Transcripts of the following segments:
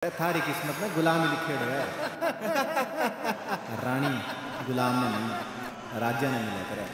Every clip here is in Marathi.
थारी किस्मत में गुलामी लिखे है। रानी गुलाम ने नहीं, राज्य ने मिले करे।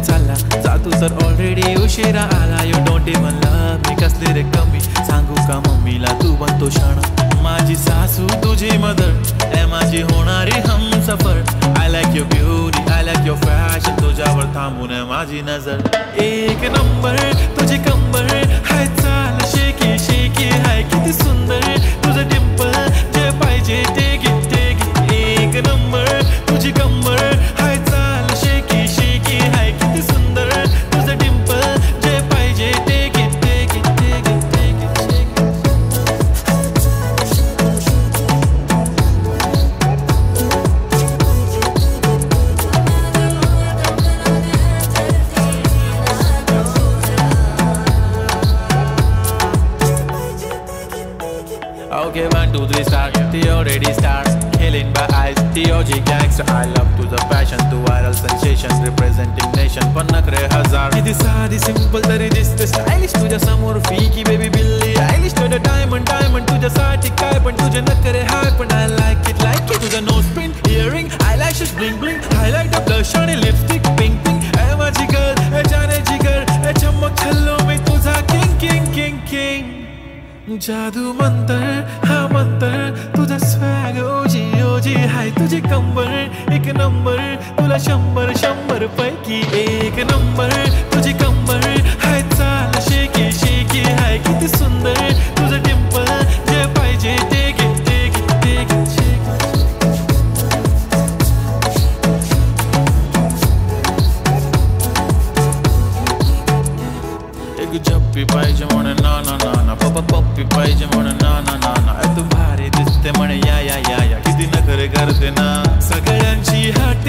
चालला जा तू तर ऑलरेडी उशिरा आला. You don't even love me कसले रे कमी सांगू का मम्मीला तू बनतो क्षण. माझी सासू तुझी मदर ए माझी होणारी Humsafar. I like your beauty I like your fashion. तुझ्यावर थांबून माझी नजर. एक नंबर तुझी कंबर हाय चाल शेकी शेकी हाय किती सुंदर तुझं डिंपल जे पाहिजे टेक इट टेक इट. एक नंबर तुझी कंबर हाय चाल शेकी शेकी हाय किती सुंदर तुझं डिंपल जे पाहिजे take it take it take it take it shake it. Okay, 1, 2, 3 start. The already starts. Killing by eyes. The OG gangster. I love to the passion, to viral sensation, representing nation. पण नखरे हजार. किती साधी simple तरी दिसते stylish. तुझ्या समोर फीकी baby बिल्ली आयलिश. तुझं diamond diamond तुझ्यासाठी काय पण तुझे नखरे हाय पण I like it like it. तुझं nose pin, earring, eyelashes bling bling, highlight the blush आणि lipstick pink pink. ए माझी girl, ए जाने जिगर, ए चमक छल्लो मी तुझा king king king king. जादू मंतर हा मंतर तुझा स्वॅग ओजी ओजी हाय तुझी कंबर एक नंबर तुला 100 पैकी एक नंबर तुझी कंबर हाय चाल शेकी शेकी हाय किती सुंदर तुझं डिंपल जे पाहिजे take it take it take it shake. एक झप्पी पाहिजे म्हणून ना ना ना ना पप्पी पाहिजे म्हणून ना ना ना ना. तू भारी दिसते म्हणे या या या या किती नखरे करते ना. सगळ्यांची हट